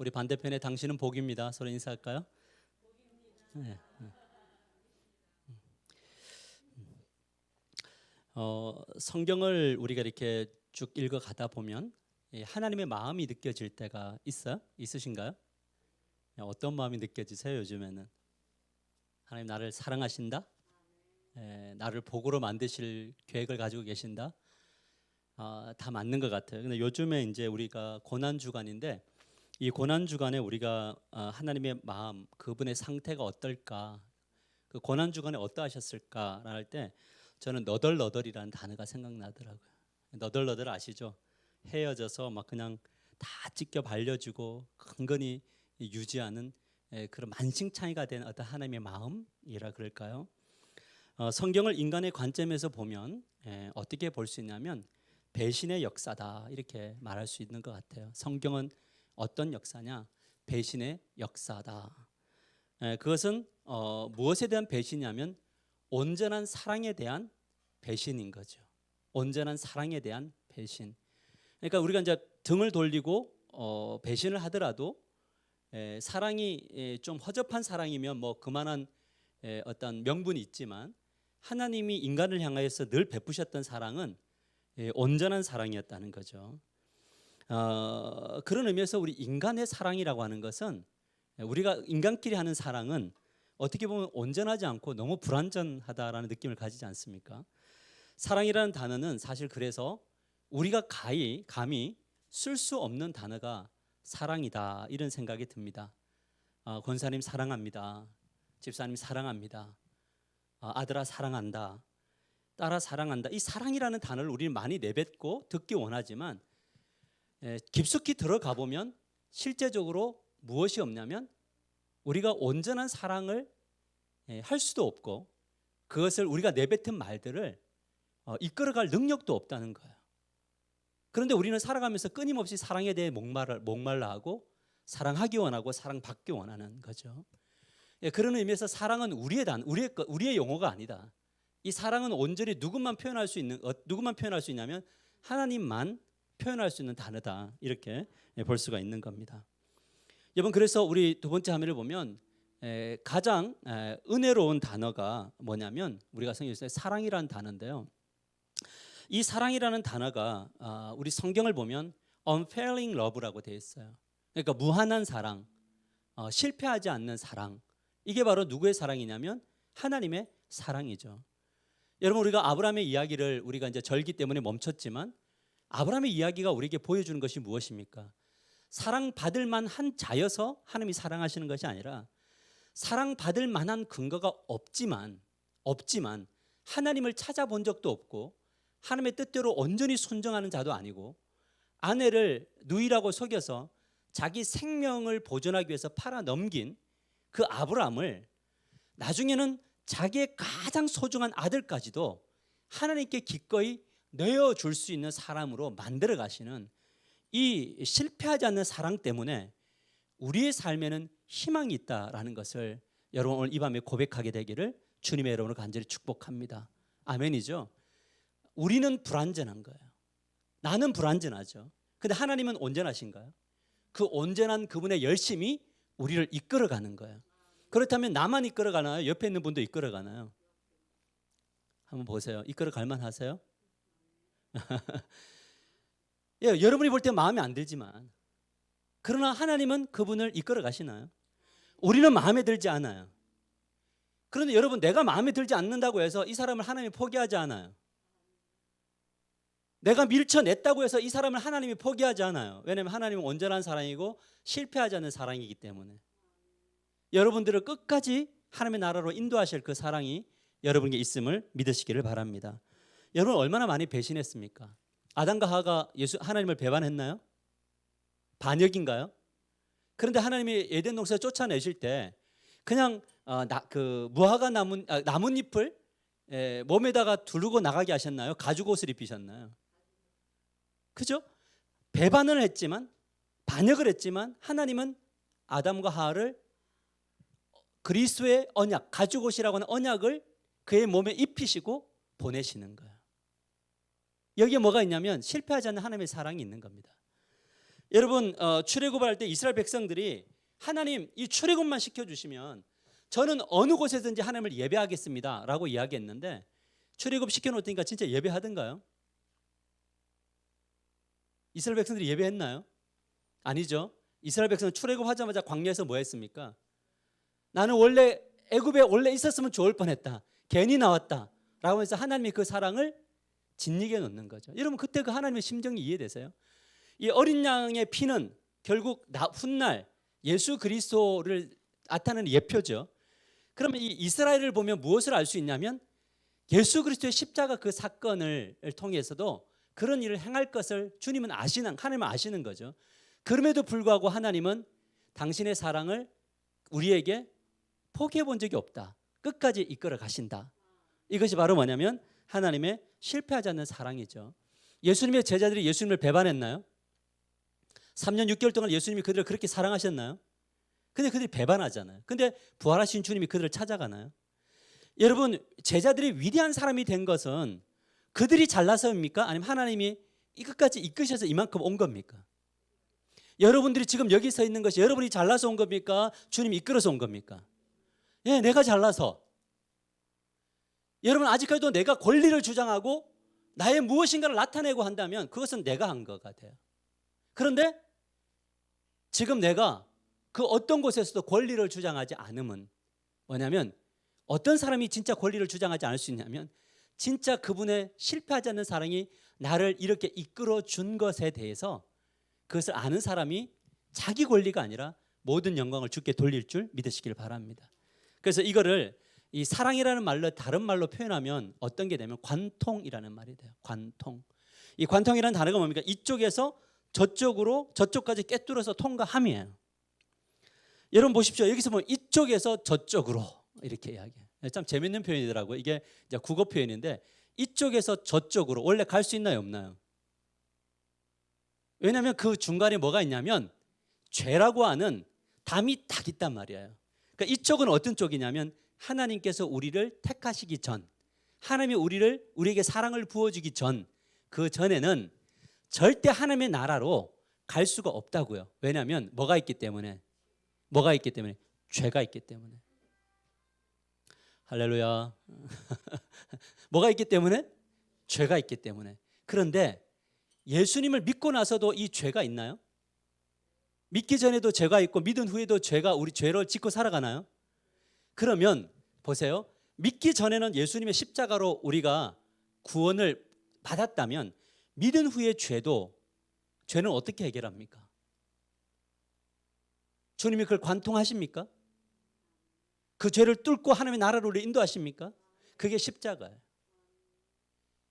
우리 반대편에 당신은 복입니다. 서로 인사할까요? 네. 성경을 우리가 이렇게 쭉 읽어가다 보면 하나님의 마음이 느껴질 때가 있으신가요? 어떤 마음이 느껴지세요? 요즘에는 하나님 나를 사랑하신다? 나를 복으로 만드실 계획을 가지고 계신다? 다 맞는 것 같아요. 근데 요즘에 이제 우리가 고난 주간인데 이 고난 주간에 우리가 하나님의 마음, 그분의 상태가 어떨까? 그 고난 주간에 어떠하셨을까? 할 때 저는 너덜너덜이라는 단어가 생각나더라고요. 너덜너덜 아시죠? 헤어져서 막 그냥 다 찢겨 발려주고 근근히 유지하는 그런 만신창이가 된 어떤 하나님의 마음이라 그럴까요? 성경을 인간의 관점에서 보면 어떻게 볼 수 있냐면 배신의 역사다 이렇게 말할 수 있는 것 같아요. 성경은 어떤 역사냐? 배신의 역사다. 그것은 무엇에 대한 배신이냐면 온전한 사랑에 대한 배신인 거죠. 온전한 사랑에 대한 배신. 그러니까 우리가 이제 등을 돌리고 배신을 하더라도 사랑이 좀 허접한 사랑이면 뭐 그만한 어떤 명분이 있지만 하나님이 인간을 향하여서 늘 베푸셨던 사랑은 온전한 사랑이었다는 거죠. 그런 의미에서 우리 인간의 사랑이라고 하는 것은 우리가 인간끼리 하는 사랑은 어떻게 보면 온전하지 않고 너무 불완전하다라는 느낌을 가지지 않습니까? 사랑이라는 단어는 사실 그래서 우리가 감히 쓸 수 없는 단어가 사랑이다 이런 생각이 듭니다. 권사님 사랑합니다. 집사님 사랑합니다. 아들아 사랑한다. 딸아 사랑한다. 이 사랑이라는 단어를 우리는 많이 내뱉고 듣기 원하지만 깊숙이 들어가 보면 실제적으로 무엇이 없냐면 우리가 온전한 사랑을 할 수도 없고 그것을 우리가 내뱉은 말들을 이끌어갈 능력도 없다는 거예요. 그런데 우리는 살아가면서 끊임없이 사랑에 대해 목말라 하고 사랑하기 원하고 사랑받기 원하는 거죠. 그런 의미에서 사랑은 우리의 용어가 아니다. 이 사랑은 온전히 누구만 표현할 수 있냐면 하나님만 표현할 수 있는 단어다. 이렇게 볼 수가 있는 겁니다. 여러분 그래서 우리 두 번째 화면을 보면 가장 은혜로운 단어가 뭐냐면 우리가 성경에서 사랑이라는 단어인데요. 이 사랑이라는 단어가 우리 성경을 보면 unfailing love라고 되어 있어요. 그러니까 무한한 사랑, 실패하지 않는 사랑. 이게 바로 누구의 사랑이냐면 하나님의 사랑이죠. 여러분 우리가 아브라함의 이야기를 우리가 이제 절기 때문에 멈췄지만 아브라함의 이야기가 우리에게 보여주는 것이 무엇입니까? 사랑받을 만한 자여서 하나님이 사랑하시는 것이 아니라 사랑받을 만한 근거가 없지만 하나님을 찾아본 적도 없고 하나님의 뜻대로 온전히 순종하는 자도 아니고 아내를 누이라고 속여서 자기 생명을 보존하기 위해서 팔아 넘긴 그 아브라함을 나중에는 자기의 가장 소중한 아들까지도 하나님께 기꺼이 내어줄 수 있는 사람으로 만들어 가시는 이 실패하지 않는 사랑 때문에 우리의 삶에는 희망이 있다라는 것을 여러분 오늘 이 밤에 고백하게 되기를 주님의 이름으로 간절히 축복합니다. 아멘이죠. 우리는 불완전한 거예요. 나는 불완전하죠. 근데 하나님은 온전하신가요? 그 온전한 그분의 열심이 우리를 이끌어가는 거예요. 그렇다면 나만 이끌어가나요? 옆에 있는 분도 이끌어가나요? 한번 보세요. 이끌어갈 만하세요? 예, 여러분이 볼 때 마음에 안 들지만 그러나 하나님은 그분을 이끌어 가시나요? 우리는 마음에 들지 않아요. 그런데 여러분 내가 마음에 들지 않는다고 해서 이 사람을 하나님이 포기하지 않아요. 내가 밀쳐냈다고 해서 이 사람을 하나님이 포기하지 않아요. 왜냐하면 하나님은 온전한 사랑이고 실패하지 않는 사랑이기 때문에 여러분들을 끝까지 하나님의 나라로 인도하실 그 사랑이 여러분에게 있음을 믿으시기를 바랍니다. 여러분 얼마나 많이 배신했습니까? 아담과 하와가 하나님을 배반했나요? 반역인가요? 그런데 하나님이 에덴 동산에 쫓아내실 때 그냥 그 무화과 나뭇잎을 몸에다가 두르고 나가게 하셨나요? 가죽 옷을 입히셨나요? 그죠? 배반을 했지만 반역을 했지만 하나님은 아담과 하와를 그리스도의 언약, 가죽 옷이라고 하는 언약을 그의 몸에 입히시고 보내시는 거예요. 여기에 뭐가 있냐면 실패하지 않는 하나님의 사랑이 있는 겁니다. 여러분 출애굽을 할 때 이스라엘 백성들이 하나님 이 출애굽만 시켜주시면 저는 어느 곳에든지 하나님을 예배하겠습니다라고 이야기했는데 출애굽 시켜놓으니까 진짜 예배하던가요? 이스라엘 백성들이 예배했나요? 아니죠. 이스라엘 백성은 출애굽하자마자 광야에서 뭐 했습니까? 나는 원래 애굽에 원래 있었으면 좋을 뻔했다. 괜히 나왔다. 라고 해서 하나님이 그 사랑을 짓이게 놓는 거죠. 여러분 그때 그 하나님의 심정이 이해되세요? 이 어린 양의 피는 결국 훗날 예수 그리스도를 나타내는 예표죠. 그러면 이 이스라엘을 보면 무엇을 알 수 있냐면 예수 그리스도의 십자가 그 사건을 통해서도 그런 일을 행할 것을 주님은 하나님은 아시는 거죠. 그럼에도 불구하고 하나님은 당신의 사랑을 우리에게 포기해 본 적이 없다. 끝까지 이끌어 가신다. 이것이 바로 뭐냐면 하나님의 실패하지 않는 사랑이죠. 예수님의 제자들이 예수님을 배반했나요? 3년 6개월 동안 예수님이 그들을 그렇게 사랑하셨나요? 근데 그들이 배반하잖아요. 근데 부활하신 주님이 그들을 찾아가나요? 여러분 제자들이 위대한 사람이 된 것은 그들이 잘나서입니까? 아니면 하나님이 이 끝까지 이끄셔서 이만큼 온 겁니까? 여러분들이 지금 여기 서 있는 것이 여러분이 잘나서 온 겁니까? 주님이 이끌어서 온 겁니까? 예, 내가 잘나서. 여러분 아직까지도 내가 권리를 주장하고 나의 무엇인가를 나타내고 한다면 그것은 내가 한 것 같아요. 그런데 지금 내가 그 어떤 곳에서도 권리를 주장하지 않음은 뭐냐면 어떤 사람이 진짜 권리를 주장하지 않을 수 있냐면 진짜 그분의 실패하지 않는 사랑이 나를 이렇게 이끌어 준 것에 대해서 그것을 아는 사람이 자기 권리가 아니라 모든 영광을 주께 돌릴 줄 믿으시길 바랍니다. 그래서 이거를 이 사랑이라는 말로 다른 말로 표현하면 어떤 게 되면 관통이라는 말이 돼요. 관통. 이 관통이라는 단어가 뭡니까? 이쪽에서 저쪽까지 꿰뚫어서 통과함이에요. 여러분 보십시오. 여기서 보면 이쪽에서 저쪽으로 이렇게 이야기해요. 참 재밌는 표현이더라고요. 이게 이제 국어 표현인데 이쪽에서 저쪽으로 원래 갈 수 있나요, 없나요? 왜냐하면 그 중간에 뭐가 있냐면 죄라고 하는 담이 딱 있단 말이에요. 그러니까 이쪽은 어떤 쪽이냐면 하나님께서 우리를 택하시기 전, 하나님이 우리에게 사랑을 부어주기 전, 그 전에는 절대 하나님의 나라로 갈 수가 없다고요. 왜냐하면 뭐가 있기 때문에 죄가 있기 때문에. 할렐루야. 뭐가 있기 때문에? 죄가 있기 때문에. 그런데 예수님을 믿고 나서도 이 죄가 있나요? 믿기 전에도 죄가 있고 믿은 후에도 우리 죄를 짓고 살아가나요? 그러면 보세요. 믿기 전에는 예수님의 십자가로 우리가 구원을 받았다면 믿은 후의 죄는 어떻게 해결합니까? 주님이 그걸 관통하십니까? 그 죄를 뚫고 하나님의 나라로 우리를 인도하십니까? 그게 십자가예요.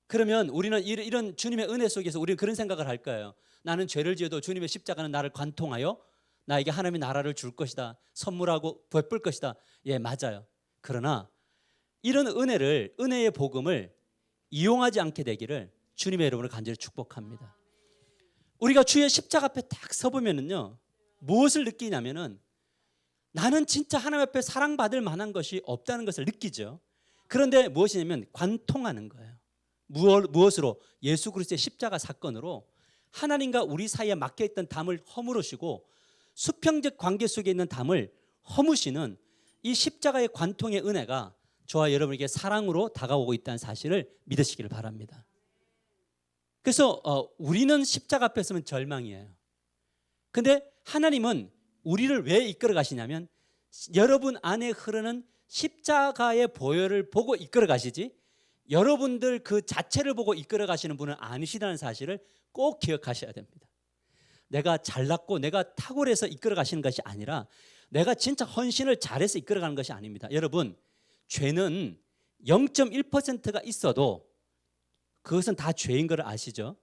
그러면 우리는 이런 주님의 은혜 속에서 우리는 그런 생각을 할 거예요. 나는 죄를 지어도 주님의 십자가는 나를 관통하여 나에게 하나님의 나라를 줄 것이다. 선물하고 베풀 것이다. 예, 맞아요. 그러나 이런 은혜의 복음을 이용하지 않게 되기를 주님의 이름으로 간절히 축복합니다. 우리가 주의 십자가 앞에 딱 서보면은요, 무엇을 느끼냐면은 나는 진짜 하나님 앞에 사랑받을 만한 것이 없다는 것을 느끼죠. 그런데 무엇이냐면 관통하는 거예요. 무엇으로? 예수 그리스도의 십자가 사건으로 하나님과 우리 사이에 막혀있던 담을 허물으시고 수평적 관계 속에 있는 담을 허무시는 이 십자가의 관통의 은혜가 저와 여러분에게 사랑으로 다가오고 있다는 사실을 믿으시기를 바랍니다. 그래서 우리는 십자가 앞에 서면 절망이에요. 근데 하나님은 우리를 왜 이끌어 가시냐면 여러분 안에 흐르는 십자가의 보혈을 보고 이끌어 가시지 여러분들 그 자체를 보고 이끌어 가시는 분은 아니시라는 사실을 꼭 기억하셔야 됩니다. 내가 잘났고 내가 탁월해서 이끌어 가시는 것이 아니라 내가 진짜 헌신을 잘해서 이끌어 가는 것이 아닙니다. 여러분, 죄는 0.1%가 있어도 그것은 다 죄인 걸 아시죠?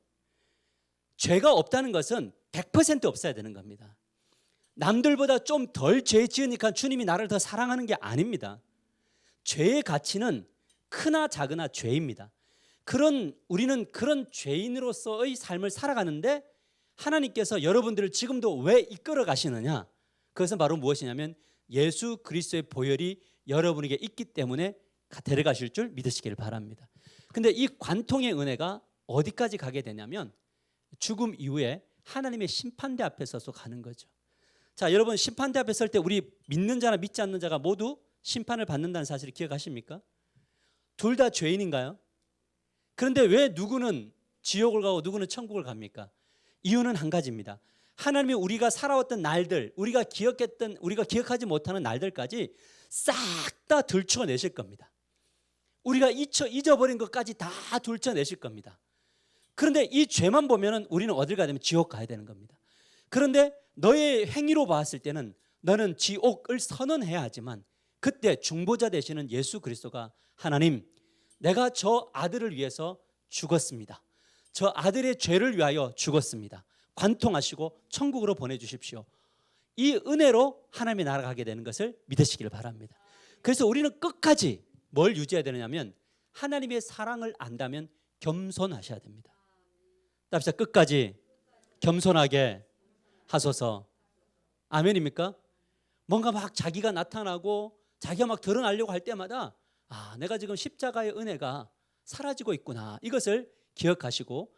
죄가 없다는 것은 100% 없어야 되는 겁니다. 남들보다 좀 덜 죄 지으니까 주님이 나를 더 사랑하는 게 아닙니다. 죄의 가치는 크나 작으나 죄입니다. 우리는 그런 죄인으로서의 삶을 살아가는데 하나님께서 여러분들을 지금도 왜 이끌어 가시느냐? 그것은 바로 무엇이냐면 예수 그리스도의 보혈이 여러분에게 있기 때문에 데려가실 줄 믿으시길 바랍니다. 근데 이 관통의 은혜가 어디까지 가게 되냐면 죽음 이후에 하나님의 심판대 앞에 서서 가는 거죠. 자, 여러분 심판대 앞에 설 때 우리 믿는 자나 믿지 않는 자가 모두 심판을 받는다는 사실을 기억하십니까? 둘 다 죄인인가요? 그런데 왜 누구는 지옥을 가고 누구는 천국을 갑니까? 이유는 한 가지입니다. 하나님이 우리가 살아왔던 날들, 우리가 기억하지 못하는 날들까지 싹 다 들춰내실 겁니다. 우리가 잊어버린 것까지 다 들춰내실 겁니다. 그런데 이 죄만 보면은 우리는 어딜 가야 되면 지옥 가야 되는 겁니다. 그런데 너의 행위로 봤을 때는 너는 지옥을 선언해야 하지만 그때 중보자 되시는 예수 그리스도가 하나님, 내가 저 아들을 위해서 죽었습니다. 저 아들의 죄를 위하여 죽었습니다. 관통하시고 천국으로 보내주십시오. 이 은혜로 하나님의 나라가 가게 되는 것을 믿으시기를 바랍니다. 그래서 우리는 끝까지 뭘 유지해야 되느냐면 하나님의 사랑을 안다면 겸손하셔야 됩니다. 답시다. 끝까지 겸손하게 하소서. 아멘입니까? 뭔가 막 자기가 나타나고 자기가 막 드러나려고 할 때마다 내가 지금 십자가의 은혜가 사라지고 있구나. 이것을 기억하시고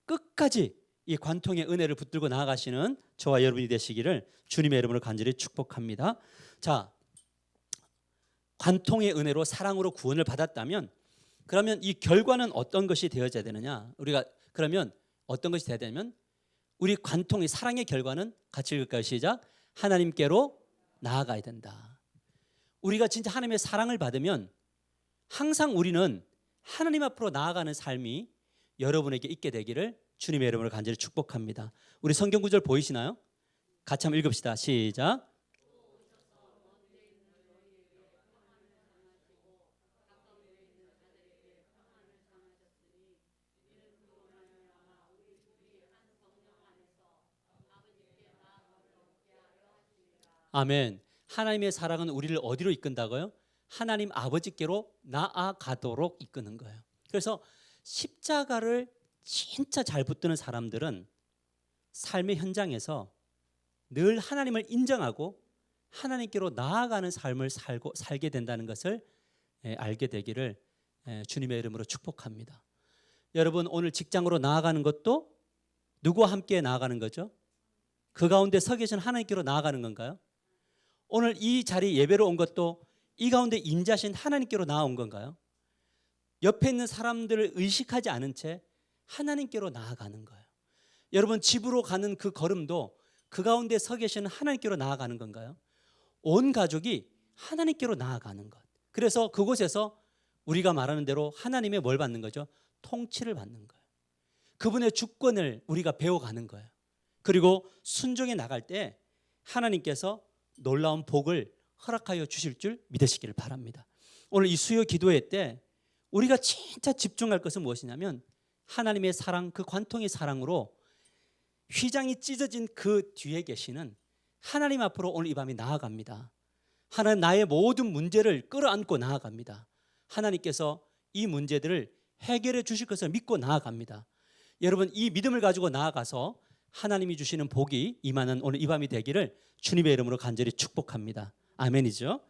끝까지 이 관통의 은혜를 붙들고 나아가시는 저와 여러분이 되시기를 주님의 이름으로 간절히 축복합니다. 자, 관통의 은혜로 사랑으로 구원을 받았다면 그러면 이 결과는 어떤 것이 되어져야 되느냐? 우리가 그러면 어떤 것이 되어야 되냐면 우리 관통의 사랑의 결과는 같이 읽을까요? 시작. 하나님께로 나아가야 된다. 우리가 진짜 하나님의 사랑을 받으면 항상 우리는 하나님 앞으로 나아가는 삶이 여러분에게 있게 되기를 주님의 이름으로 간절히 축복합니다. 우리 성경 구절 보이시나요? 같이 한번 읽읍시다. 시작. 아멘. 하나님의 사랑은 우리를 어디로 이끈다고요? 하나님 아버지께로 나아가도록 이끄는 거예요. 그래서 십자가를 진짜 잘 붙드는 사람들은 삶의 현장에서 늘 하나님을 인정하고 하나님께로 나아가는 삶을 살게 된다는 것을 알게 되기를 주님의 이름으로 축복합니다. 여러분 오늘 직장으로 나아가는 것도 누구와 함께 나아가는 거죠? 그 가운데 서 계신 하나님께로 나아가는 건가요? 오늘 이 자리에 예배로 온 것도 이 가운데 임자신 하나님께로 나아온 건가요? 옆에 있는 사람들을 의식하지 않은 채 하나님께로 나아가는 거예요. 여러분 집으로 가는 그 걸음도 그 가운데 서 계시는 하나님께로 나아가는 건가요? 온 가족이 하나님께로 나아가는 것. 그래서 그곳에서 우리가 말하는 대로 하나님의 뭘 받는 거죠? 통치를 받는 거예요. 그분의 주권을 우리가 배워가는 거예요. 그리고 순종해 나갈 때 하나님께서 놀라운 복을 허락하여 주실 줄 믿으시기를 바랍니다. 오늘 이 수요 기도회 때 우리가 진짜 집중할 것은 무엇이냐면 하나님의 사랑, 그 관통의 사랑으로 휘장이 찢어진 그 뒤에 계시는 하나님 앞으로 오늘 이 밤이 나아갑니다. 하나님 나의 모든 문제를 끌어안고 나아갑니다. 하나님께서 이 문제들을 해결해 주실 것을 믿고 나아갑니다. 여러분 이 믿음을 가지고 나아가서 하나님이 주시는 복이 임하는 오늘 이 밤이 되기를 주님의 이름으로 간절히 축복합니다. 아멘이죠.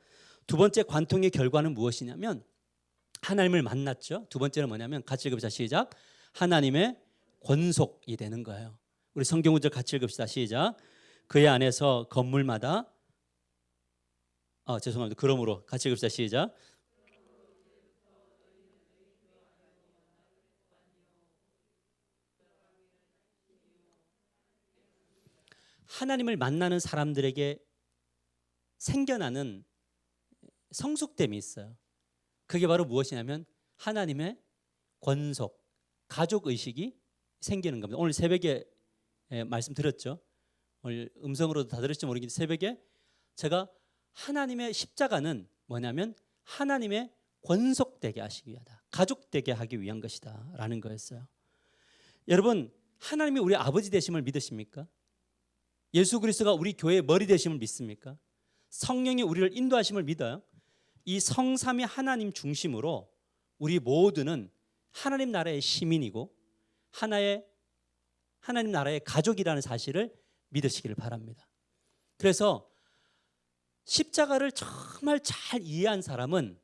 두 번째 관통의 결과는 무엇이냐면 하나님을 만났죠. 두 번째는 뭐냐면 같이 읽읍시다. 시작. 하나님의 권속이 되는 거예요. 우리 성경 구절 같이 읽읍시다. 시작. 그의 안에서 건물마다 죄송합니다. 그러므로 같이 읽읍시다. 시작. 하나님을 만나는 사람들에게 생겨나는 성숙됨이 있어요. 그게 바로 무엇이냐면 하나님의 권속, 가족의식이 생기는 겁니다. 오늘 새벽에 말씀드렸죠. 오늘 음성으로도 다 들을지 모르겠는데 새벽에 제가 하나님의 십자가는 뭐냐면 하나님의 권속되게 하시기 위하다. 가족되게 하기 위한 것이다 라는 거였어요. 여러분 하나님이 우리 아버지 되심을 믿으십니까? 예수 그리스도가 우리 교회의 머리 되심을 믿습니까? 성령이 우리를 인도하심을 믿어요? 이 성삼위 하나님 중심으로 우리 모두는 하나님 나라의 시민이고 하나님 나라의 가족이라는 사실을 믿으시기를 바랍니다. 그래서 십자가를 정말 잘 이해한 사람은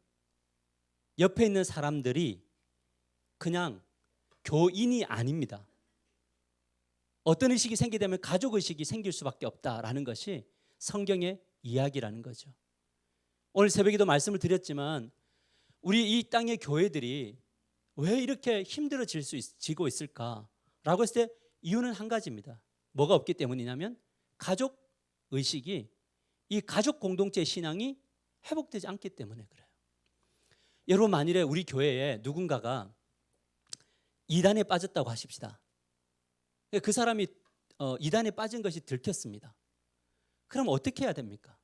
옆에 있는 사람들이 그냥 교인이 아닙니다. 어떤 의식이 생기게 되면 가족 의식이 생길 수밖에 없다라는 것이 성경의 이야기라는 거죠. 오늘 새벽에도 말씀을 드렸지만 우리 이 땅의 교회들이 왜 이렇게 지고 있을까라고 했을 때 이유는 한 가지입니다. 뭐가 없기 때문이냐면 가족 의식이, 이 가족 공동체 신앙이 회복되지 않기 때문에 그래요. 여러분, 만일에 우리 교회에 누군가가 이단에 빠졌다고 하십시다. 그 사람이 이단에 빠진 것이 들켰습니다. 그럼 어떻게 해야 됩니까?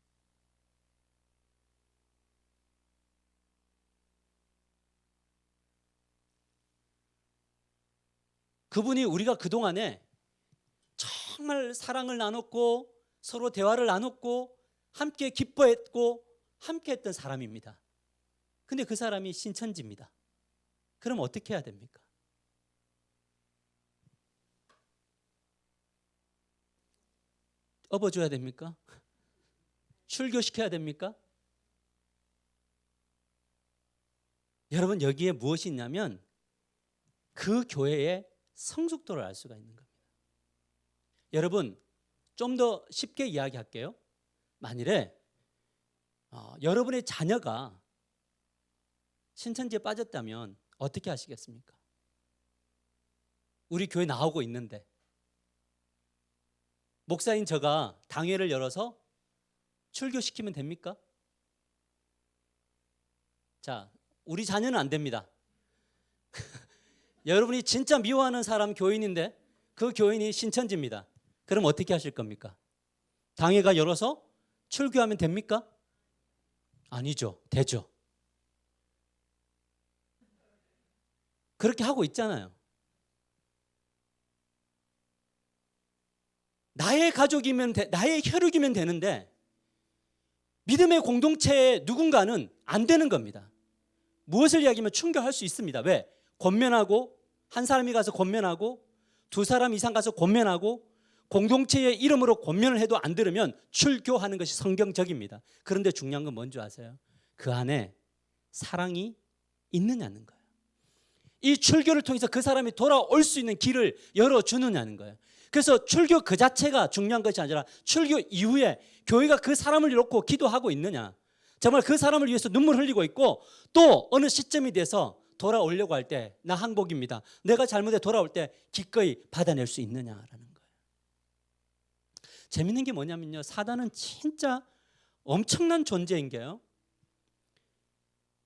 그분이 우리가 그동안에 정말 사랑을 나눴고 서로 대화를 나눴고 함께 기뻐했고 함께 했던 사람입니다. 근데 그 사람이 신천지입니다. 그럼 어떻게 해야 됩니까? 업어줘야 됩니까? 출교시켜야 됩니까? 여러분, 여기에 무엇이 있냐면 그 교회의 성숙도를 알 수가 있는 겁니다. 여러분, 좀 더 쉽게 이야기할게요. 만일에 여러분의 자녀가 신천지에 빠졌다면 어떻게 하시겠습니까? 우리 교회 나오고 있는데 목사인 저가 당회를 열어서 출교시키면 됩니까? 자, 우리 자녀는 안 됩니다. 여러분이 진짜 미워하는 사람 교인인데 그 교인이 신천지입니다. 그럼 어떻게 하실 겁니까? 당회가 열어서 출교하면 됩니까? 아니죠. 되죠. 그렇게 하고 있잖아요. 나의 가족이면 나의 혈육이면 되는데 믿음의 공동체의 누군가는 안 되는 겁니다. 무엇을 이야기하면 충격할 수 있습니다. 왜? 권면하고, 한 사람이 가서 권면하고, 두 사람 이상 가서 권면하고, 공동체의 이름으로 권면을 해도 안 들으면 출교하는 것이 성경적입니다. 그런데 중요한 건 뭔지 아세요? 그 안에 사랑이 있느냐는 거예요. 이 출교를 통해서 그 사람이 돌아올 수 있는 길을 열어주느냐는 거예요. 그래서 출교 그 자체가 중요한 것이 아니라 출교 이후에 교회가 그 사람을 놓고 기도하고 있느냐, 정말 그 사람을 위해서 눈물 흘리고 있고 또 어느 시점이 돼서 돌아오려고 할 때 나 항복입니다, 내가 잘못해 돌아올 때 기꺼이 받아낼 수 있느냐라는 거예요. 재밌는 게 뭐냐면요, 사단은 진짜 엄청난 존재인 게요,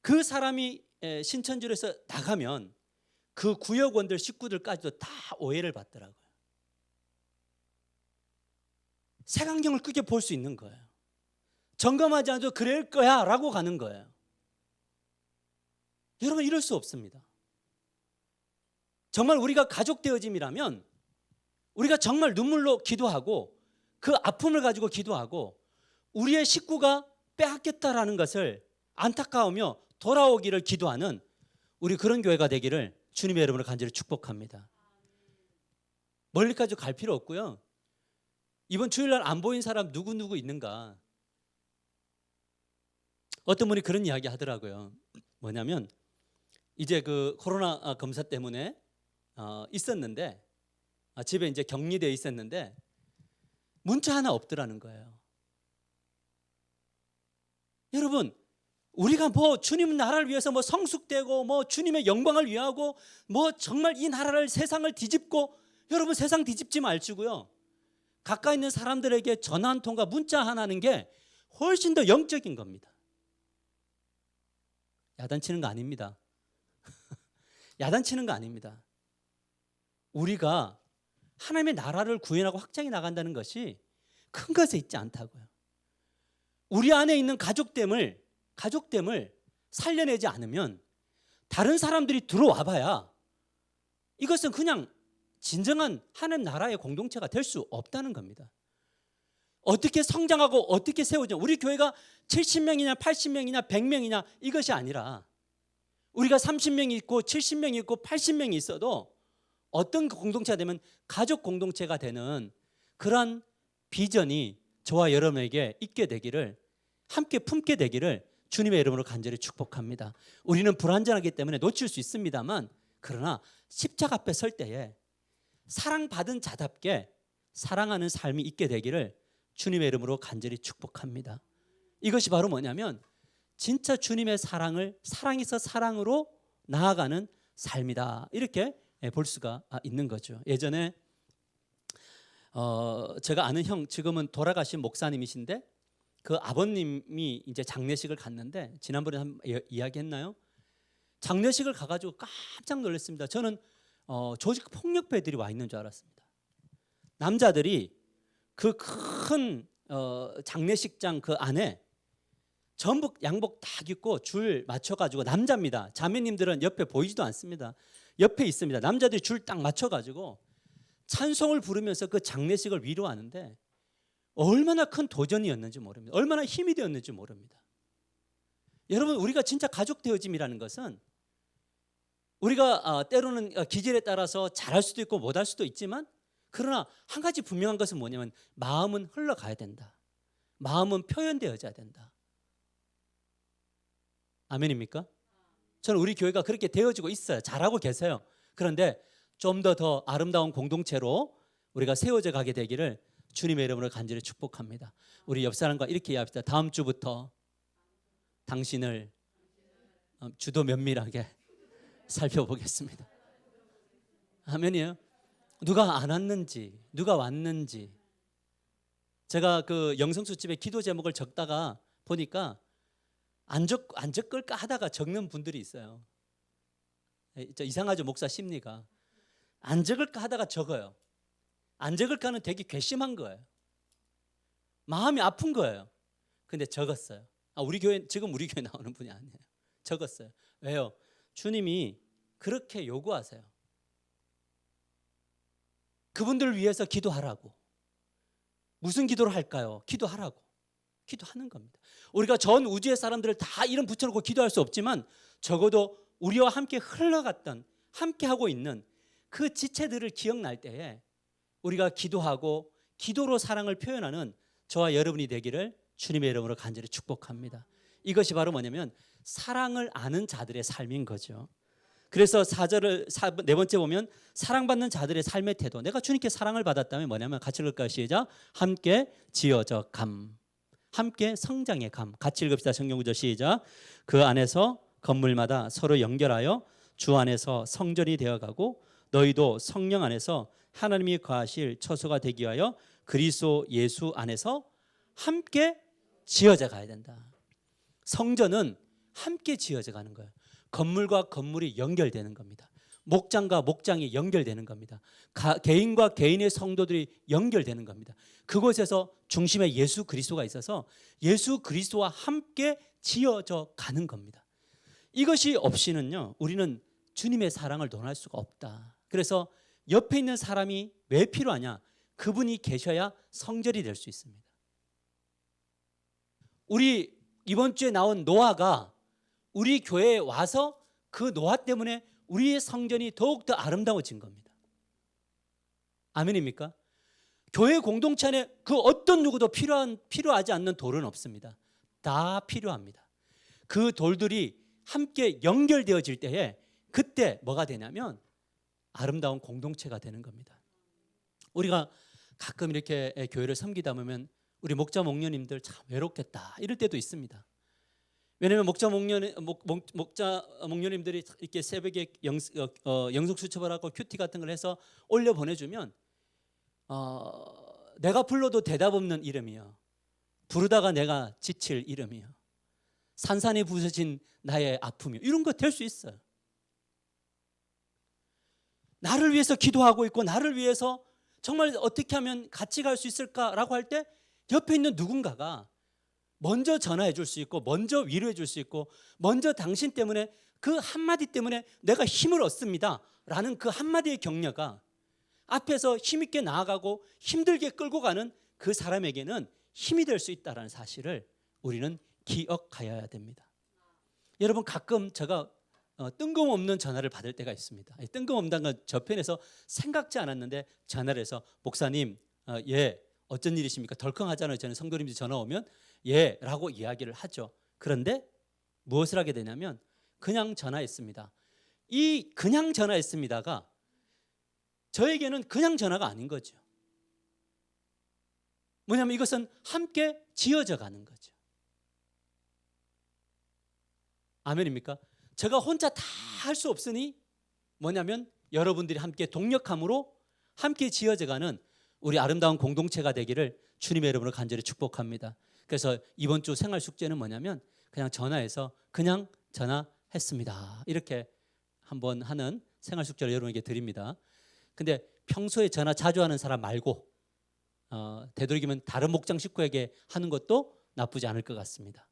그 사람이 신천지로서 나가면 그 구역원들 식구들까지도 다 오해를 받더라고요. 색안경을 크게 볼 수 있는 거예요. 점검하지 않아도 그럴 거야 라고 가는 거예요. 여러분, 이럴 수 없습니다. 정말 우리가 가족 되어짐이라면 우리가 정말 눈물로 기도하고 그 아픔을 가지고 기도하고 우리의 식구가 빼앗겼다라는 것을 안타까우며 돌아오기를 기도하는 우리 그런 교회가 되기를 주님의 이름으로 간절히 축복합니다. 멀리까지 갈 필요 없고요. 이번 주일날 안 보인 사람 누구 있는가? 어떤 분이 그런 이야기 하더라고요. 뭐냐면 이제 그 코로나 검사 때문에 있었는데 집에 이제 격리되어 있었는데 문자 하나 없더라는 거예요. 여러분, 우리가 뭐 주님 나라를 위해서 뭐 성숙되고 뭐 주님의 영광을 위하고 뭐 정말 이 나라를, 세상을 뒤집고, 여러분 세상 뒤집지 말지고요, 가까이 있는 사람들에게 전화 한 통과 문자 하나 하는 게 훨씬 더 영적인 겁니다. 야단치는 거 아닙니다. 야단치는 거 아닙니다. 우리가 하나님의 나라를 구현하고 확장해 나간다는 것이 큰 것에 있지 않다고요. 우리 안에 있는 가족됨을 살려내지 않으면 다른 사람들이 들어와 봐야 이것은 그냥 진정한 하나님 나라의 공동체가 될 수 없다는 겁니다. 어떻게 성장하고 어떻게 세워져, 우리 교회가 70명이냐 80명이냐 100명이냐 이것이 아니라 우리가 30명이 있고 70명이 있고 80명이 있어도 어떤 공동체가 되면 가족 공동체가 되는 그러한 비전이 저와 여러분에게 있게 되기를, 함께 품게 되기를 주님의 이름으로 간절히 축복합니다. 우리는 불완전하기 때문에 놓칠 수 있습니다만, 그러나 십자가 앞에 설 때에 사랑받은 자답게 사랑하는 삶이 있게 되기를 주님의 이름으로 간절히 축복합니다. 이것이 바로 뭐냐면 진짜 주님의 사랑을 사랑에서 사랑으로 나아가는 삶이다. 이렇게 볼 수가 있는 거죠. 예전에 제가 아는 형, 지금은 돌아가신 목사님이신데 그 아버님이 이제 장례식을 갔는데 지난번에 이야기했나요? 장례식을 가가지고 깜짝 놀랐습니다. 저는 조직 폭력배들이 와 있는 줄 알았습니다. 남자들이 그 큰 장례식장 그 안에 전부 양복 딱 입고 줄 맞춰가지고, 남자입니다. 자매님들은 옆에 보이지도 않습니다. 옆에 있습니다. 남자들이 줄 딱 맞춰가지고 찬송을 부르면서 그 장례식을 위로하는데 얼마나 큰 도전이었는지 모릅니다. 얼마나 힘이 되었는지 모릅니다. 여러분, 우리가 진짜 가족 되어짐이라는 것은 우리가 때로는 기질에 따라서 잘할 수도 있고 못할 수도 있지만, 그러나 한 가지 분명한 것은 뭐냐면 마음은 흘러가야 된다. 마음은 표현되어져야 된다. 아멘입니까? 저는 우리 교회가 그렇게 되어지고 있어요. 잘하고 계세요. 그런데 좀 더 아름다운 공동체로 우리가 세워져 가게 되기를 주님의 이름으로 간절히 축복합니다. 우리 옆 사람과 이렇게 이야기합시다. 다음 주부터 당신을 주도 면밀하게 살펴보겠습니다. 아멘이에요. 누가 안 왔는지, 누가 왔는지. 제가 그 영성수집에 기도 제목을 적다가 보니까 안 적을까 하다가 적는 분들이 있어요. 이상하죠, 목사 심리가. 안 적을까 하다가 적어요. 안 적을까는 되게 괘씸한 거예요. 마음이 아픈 거예요. 근데 적었어요. 우리 교회, 지금 우리 교회 나오는 분이 아니에요. 적었어요. 왜요? 주님이 그렇게 요구하세요. 그분들을 위해서 기도하라고. 무슨 기도를 할까요? 기도하라고. 기도하는 겁니다. 우리가 전 우주의 사람들을 다 이름 붙여놓고 기도할 수 없지만 적어도 우리와 함께 흘러갔던, 함께 하고 있는 그 지체들을 기억날 때에 우리가 기도하고 기도로 사랑을 표현하는 저와 여러분이 되기를 주님의 이름으로 간절히 축복합니다. 이것이 바로 뭐냐면 사랑을 아는 자들의 삶인 거죠. 그래서 4절을 네 번째 보면 사랑받는 자들의 삶의 태도. 내가 주님께 사랑을 받았다면 뭐냐면, 같이 읽을까요? 시작. 함께 지어져 감. 함께 성장의 감. 같이 읽읍시다. 성경구절 시작. 그 안에서 건물마다 서로 연결하여 주 안에서 성전이 되어가고 너희도 성령 안에서 하나님이 거하실 처소가 되기 위하여 그리스도 예수 안에서 함께 지어져 가야 된다. 성전은 함께 지어져 가는 거예요. 건물과 건물이 연결되는 겁니다. 목장과 목장이 연결되는 겁니다. 개인과 개인의 성도들이 연결되는 겁니다. 그곳에서 중심에 예수 그리스도가 있어서 예수 그리스도와 함께 지어져 가는 겁니다. 이것이 없이는요, 우리는 주님의 사랑을 논할 수가 없다. 그래서 옆에 있는 사람이 왜 필요하냐? 그분이 계셔야 성전이 될 수 있습니다. 우리 이번 주에 나온 노아가 우리 교회에 와서 그 노아 때문에 우리의 성전이 더욱더 아름다워진 겁니다. 아멘입니까? 교회 공동체 안에 그 어떤 누구도 필요하지 않는 돌은 없습니다. 다 필요합니다. 그 돌들이 함께 연결되어질 때에 그때 뭐가 되냐면 아름다운 공동체가 되는 겁니다. 우리가 가끔 이렇게 교회를 섬기다 보면 우리 목자 목녀님들 참 외롭겠다 이럴 때도 있습니다. 왜냐하면 목자 목녀님들이 이렇게 새벽에 영성 수첩을 하고 큐티 같은 걸 해서 올려 보내주면 내가 불러도 대답 없는 이름이요, 부르다가 내가 지칠 이름이요, 산산이 부서진 나의 아픔이요, 이런 거 될 수 있어요. 나를 위해서 기도하고 있고 나를 위해서 정말 어떻게 하면 같이 갈 수 있을까라고 할 때 옆에 있는 누군가가 먼저 전화해 줄 수 있고 먼저 위로해 줄 수 있고 먼저 당신 때문에 그 한마디 때문에 내가 힘을 얻습니다 라는 그 한마디의 격려가 앞에서 힘있게 나아가고 힘들게 끌고 가는 그 사람에게는 힘이 될 수 있다는 사실을 우리는 기억하여야 됩니다. 여러분, 가끔 제가 뜬금없는 전화를 받을 때가 있습니다. 뜬금없다는 건 저편에서 생각지 않았는데 전화를 해서 목사님, 예, 어쩐 일이십니까? 덜컹하잖아요. 저는 성도님들이 전화 오면 예 라고 이야기를 하죠. 그런데 무엇을 하게 되냐면 그냥 전화했습니다. 이 그냥 전화했습니다가 저에게는 그냥 전화가 아닌 거죠. 뭐냐면 이것은 함께 지어져 가는 거죠. 아멘입니까? 제가 혼자 다 할 수 없으니 뭐냐면 여러분들이 함께 동력함으로 함께 지어져 가는 우리 아름다운 공동체가 되기를 주님의 이름으로 간절히 축복합니다. 그래서 이번 주 생활 숙제는 뭐냐면 그냥 전화해서 그냥 전화했습니다. 이렇게 한번 하는 생활 숙제를 여러분에게 드립니다. 근데 평소에 전화 자주 하는 사람 말고 되도록이면 다른 목장 식구에게 하는 것도 나쁘지 않을 것 같습니다.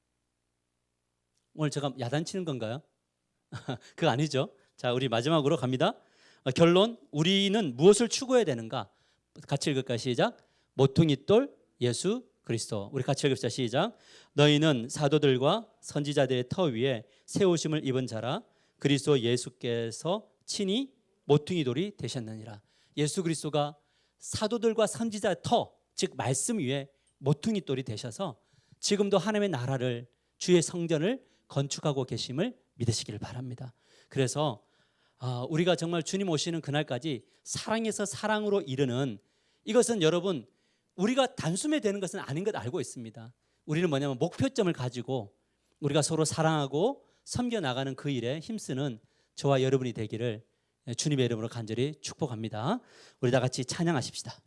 오늘 제가 야단치는 건가요? 그거 아니죠. 자, 우리 마지막으로 갑니다. 결론, 우리는 무엇을 추구해야 되는가? 같이 읽을까요? 시작. 모퉁이 돌 예수 그리스도. 우리 같이 읽읍시다. 시작. 너희는 사도들과 선지자들의 터 위에 세우심을 입은 자라. 그리스도 예수께서 친히 모퉁이 돌이 되셨느니라. 예수 그리스도가 사도들과 선지자의 터, 즉 말씀 위에 모퉁이 돌이 되셔서 지금도 하나님의 나라를, 주의 성전을 건축하고 계심을 믿으시기를 바랍니다. 그래서 우리가 정말 주님 오시는 그날까지 사랑에서 사랑으로 이르는, 이것은 여러분 우리가 단숨에 되는 것은 아닌 것 알고 있습니다. 우리는 뭐냐면 목표점을 가지고 우리가 서로 사랑하고 섬겨 나가는 그 일에 힘쓰는 저와 여러분이 되기를 주님의 이름으로 간절히 축복합니다. 우리 다 같이 찬양하십시다.